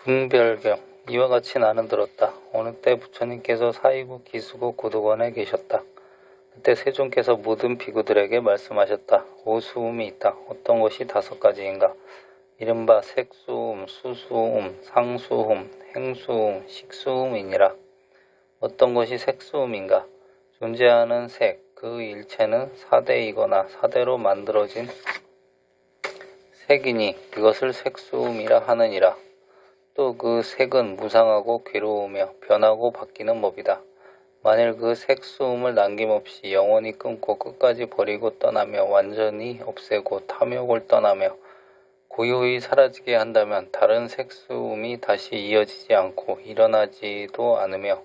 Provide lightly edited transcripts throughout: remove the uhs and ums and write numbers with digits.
분별경 이와 같이 나는 들었다. 어느 때 부처님께서 사이국 기수국 고도관에 계셨다. 그때 세존께서 모든 비구들에게 말씀하셨다. 오수음이 있다. 어떤 것이 5가지인가? 이른바 색수음, 수수음, 상수음, 행수음, 식수음이니라. 어떤 것이 색수음인가? 존재하는 색, 그 일체는 사대이거나 사대로 만들어진 색이니 이것을 색수음이라 하느니라. 또 그 색은 무상하고 괴로우며 변하고 바뀌는 법이다. 만일 그 색수음을 남김없이 영원히 끊고 끝까지 버리고 떠나며 완전히 없애고 탐욕을 떠나며 고요히 사라지게 한다면 다른 색수음이 다시 이어지지 않고 일어나지도 않으며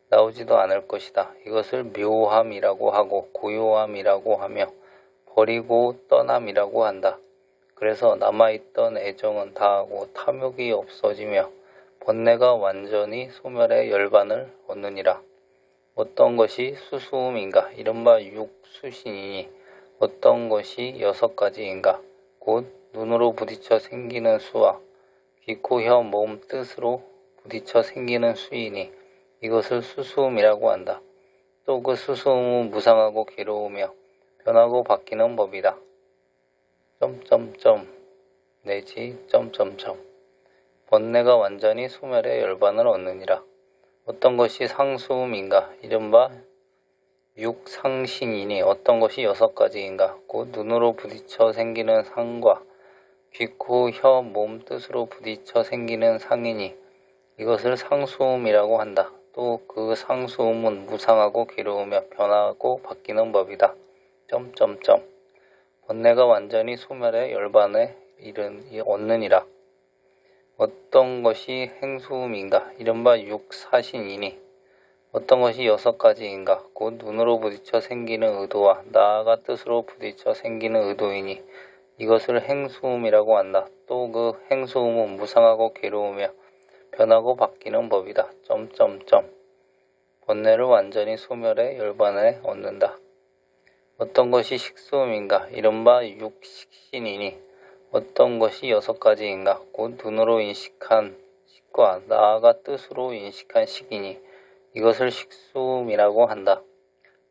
나오지도 않을 것이다. 이것을 묘함이라고 하고 고요함이라고 하며 버리고 떠남이라고 한다. 그래서 남아있던 애정은 다하고 탐욕이 없어지며 번뇌가 완전히 소멸의 열반을 얻느니라. 어떤 것이 수수음인가? 이른바 육수신이니 어떤 것이 6가지인가? 곧 눈으로 부딪혀 생기는 수와 귀, 코, 혀, 몸, 뜻으로 부딪혀 생기는 수이니 이것을 수수음이라고 한다. 또 그 수수음은 무상하고 괴로우며 변하고 바뀌는 법이다. 내지 번뇌가 완전히 소멸의 열반을 얻느니라. 어떤 것이 상수음인가? 이른바 육상신이니 어떤 것이 6가지인가? 곧 눈으로 부딪혀 생기는 상과 귀, 코, 혀, 몸, 뜻으로 부딪혀 생기는 상이니 이것을 상수음이라고 한다. 또 그 상수음은 무상하고 괴로우며 변하고 바뀌는 법이다. 번뇌가 완전히 소멸의 열반에 얻느니라. 어떤 것이 행수음인가? 이른바 육사신이니 어떤 것이 6가지인가? 곧 눈으로 부딪혀 생기는 의도와 나아가 뜻으로 부딪혀 생기는 의도이니 이것을 행수음이라고 한다. 또 그 행수음은 무상하고 괴로우며 변하고 바뀌는 법이다. 번뇌를 완전히 소멸의 열반에 얻는다. 어떤 것이 식수음인가? 이른바 육식신이니 어떤 것이 6가지인가? 곧 눈으로 인식한 식과 나아가 뜻으로 인식한 식이니 이것을 식수음이라고 한다.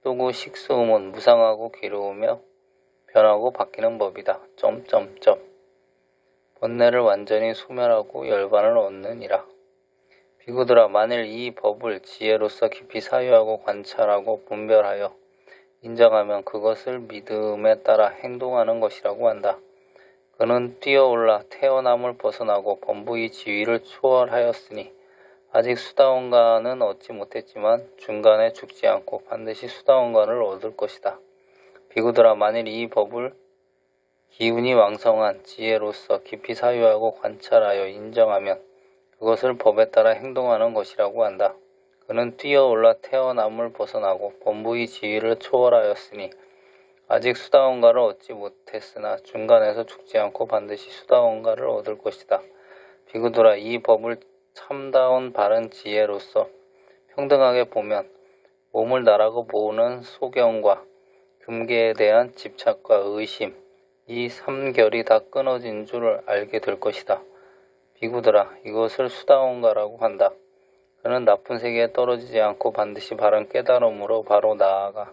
또 그 식수음은 무상하고 괴로우며 변하고 바뀌는 법이다. 번뇌를 완전히 소멸하고 열반을 얻느니라. 비구들아, 만일 이 법을 지혜로서 깊이 사유하고 관찰하고 분별하여 인정하면 그것을 믿음에 따라 행동하는 것이라고 한다. 그는 뛰어올라 태어남을 벗어나고 범부의 지위를 초월하였으니 아직 수다원가는 얻지 못했지만 중간에 죽지 않고 반드시 수다원가를 얻을 것이다. 비구들아, 만일 이 법을 기운이 왕성한 지혜로서 깊이 사유하고 관찰하여 인정하면 그것을 법에 따라 행동하는 것이라고 한다. 그는 뛰어올라 태어남을 벗어나고 범부의 지위를 초월하였으니 아직 수다원가를 얻지 못했으나 중간에서 죽지 않고 반드시 수다원가를 얻을 것이다. 비구들아, 이 법을 참다운 바른 지혜로서 평등하게 보면 몸을 나라고 보는 소경과 금계에 대한 집착과 의심, 이 3결이 다 끊어진 줄 알게 될 것이다. 비구들아, 이것을 수다원가라고 한다. 그는 나쁜 세계에 떨어지지 않고 반드시 바른 깨달음으로 바로 나아가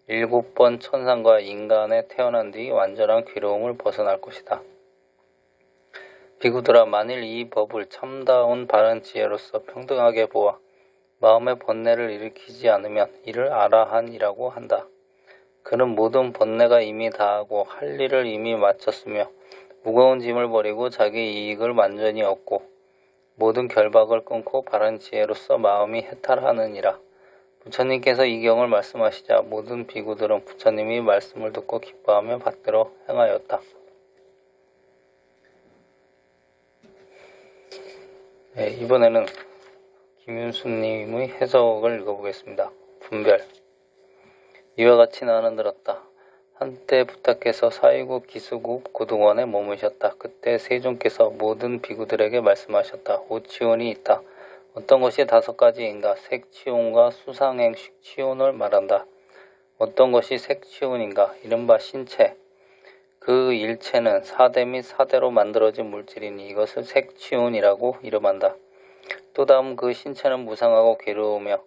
7번 천상과 인간에 태어난 뒤 완전한 괴로움을 벗어날 것이다. 비구들아, 만일 이 법을 참다운 바른 지혜로서 평등하게 보아 마음의 번뇌를 일으키지 않으면 이를 아라한이라고 한다. 그는 모든 번뇌가 이미 다하고 할 일을 이미 마쳤으며 무거운 짐을 버리고 자기 이익을 완전히 얻고 모든 결박을 끊고 바른 지혜로서 마음이 해탈하느니라. 부처님께서 이 경을 말씀하시자 모든 비구들은 부처님이 말씀을 듣고 기뻐하며 받들어 행하였다. 이번에는 김윤수님의 해석을 읽어보겠습니다. 분별. 이와 같이 나는 들었다. 한때 부탁해서 사이국 기수국 고등원에 머무셨다. 그때 세존께서 모든 비구들에게 말씀하셨다. 오치온이 있다. 어떤 것이 5가지인가? 색치온과 수상행 식치온을 말한다. 어떤 것이 색치온인가? 이른바 신체. 그 그 일체는 사대 및 사대로 만들어진 물질이니 이것을 색치운이라고 이름한다. 또 다음 그 신체는 무상하고 괴로우며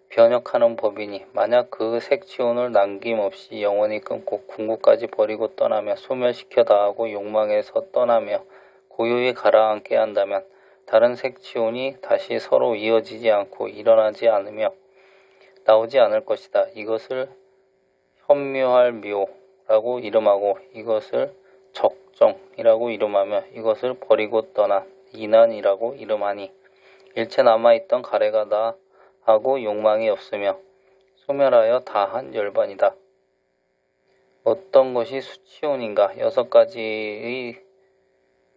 변혁하는 법이니 만약 그 색치운을 남김없이 영원히 끊고 궁극까지 버리고 떠나며 소멸시켜 다하고 욕망에서 떠나며 고요히 가라앉게 한다면 다른 색치운이 다시 서로 이어지지 않고 일어나지 않으며 나오지 않을 것이다. 이것을 현묘할 묘라고 이름하고 이것을 적정이라고 이름하며 이것을 버리고 떠난 이난이라고 이름하니 일체 남아있던 가래가 다 하고 욕망이 없으며 소멸하여 다한 열반이다. 어떤 것이 수치온인가? 6가지의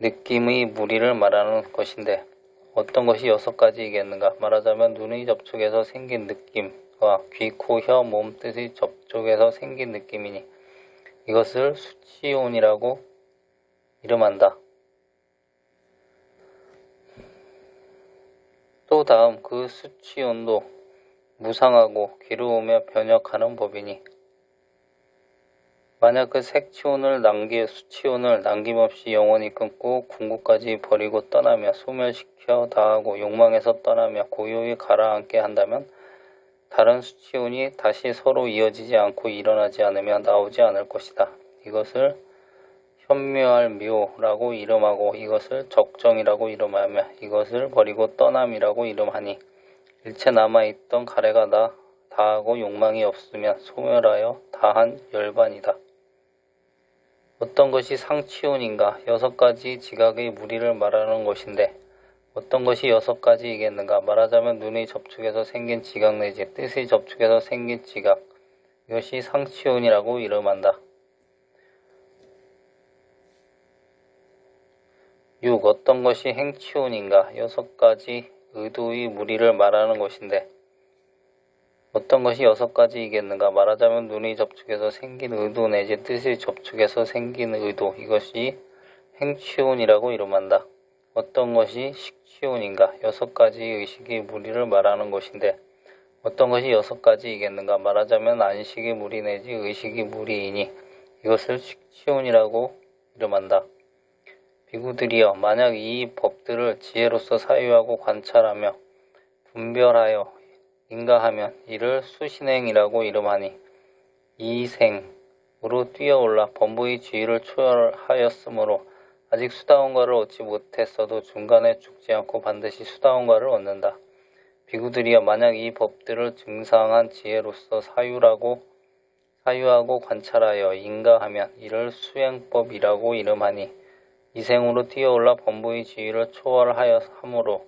느낌의 무리를 말하는 것인데 어떤 것이 6가지이겠는가? 말하자면 눈의 접촉에서 생긴 느낌과 귀, 코, 혀, 몸 뜻의 접촉에서 생긴 느낌이니 이것을 수치온이라고 이름한다. 또 다음 그 수치온도 무상하고 괴로우며 변혁하는 법이니 만약 그 색치온을 수치온을 남김없이 영원히 끊고 궁극까지 버리고 떠나며 소멸시켜 다하고 욕망에서 떠나며 고요히 가라앉게 한다면 다른 수치온이 다시 서로 이어지지 않고 일어나지 않으며 나오지 않을 것이다. 이것을 현묘할 묘라고 이름하고 이것을 적정이라고 이름하며 이것을 버리고 떠남이라고 이름하니 일체 남아있던 가래가 다하고 욕망이 없으면 소멸하여 다한 열반이다. 어떤 것이 상치온인가? 6가지 지각의 무리를 말하는 것인데 어떤 것이 6가지이겠는가? 말하자면 눈의 접촉에서 생긴 지각 내지 뜻의 접촉에서 생긴 지각 이것이 상치온이라고 이름한다. 6. 어떤 것이 행치온인가? 6가지 의도의 무리를 말하는 것인데 어떤 것이 6가지이겠는가? 말하자면 눈의 접촉에서 생긴 의도 내지 뜻의 접촉에서 생긴 의도 이것이 행치온이라고 이름한다. 어떤 것이 식치온인가? 6가지 의식의 무리를 말하는 것인데 어떤 것이 6가지이겠는가? 말하자면 안식의 무리 내지 의식의 무리이니 이것을 식치온이라고 이름한다. 비구들이여 만약 이 법들을 지혜로서 사유하고 관찰하며 분별하여 인가하면 이를 수신행이라고 이름하니 이생으로 뛰어올라 범부의 지위를 초월하였으므로 아직 수다원과를 얻지 못했어도 중간에 죽지 않고 반드시 수다원과를 얻는다. 비구들이여 만약 이 법들을 증상한 지혜로서 사유하고 관찰하여 인가하면 이를 수행법이라고 이름하니 이생으로 뛰어올라 범부의 지위를 초월하였으므로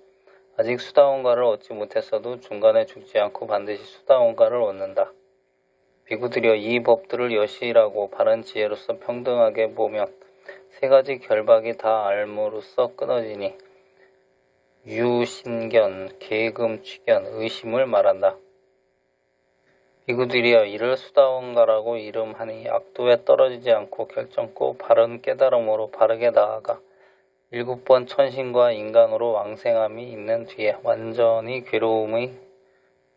아직 수다원과를 얻지 못했어도 중간에 죽지 않고 반드시 수다원과를 얻는다. 비구들이여 이 법들을 여시라고 바른 지혜로서 평등하게 보면 3가지 결박이 다 알므로써 끊어지니 유신견, 계금, 취견, 의심을 말한다. 비구들이여 이를 수다원가라고 이름하니 악도에 떨어지지 않고 결정코 바른 깨달음으로 바르게 나아가 7번 천신과 인간으로 왕생함이 있는 뒤에 완전히 괴로움의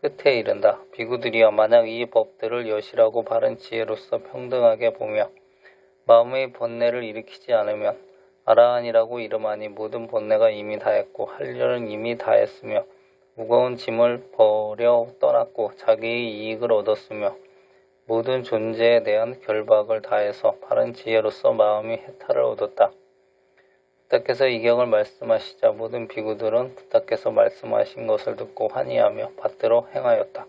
끝에 이른다. 비구들이여 만약 이 법들을 여시라고 바른 지혜로서 평등하게 보며 마음의 번뇌를 일으키지 않으면 아라한이라고 이름하니 모든 번뇌가 이미 다했고 할 일은 이미 다했으며 무거운 짐을 버려 떠났고 자기의 이익을 얻었으며 모든 존재에 대한 결박을 다해서 바른 지혜로서 마음이 해탈을 얻었다. 부탁께서 이 경을 말씀하시자 모든 비구들은 부탁께서 말씀하신 것을 듣고 환희하며 받들어 행하였다.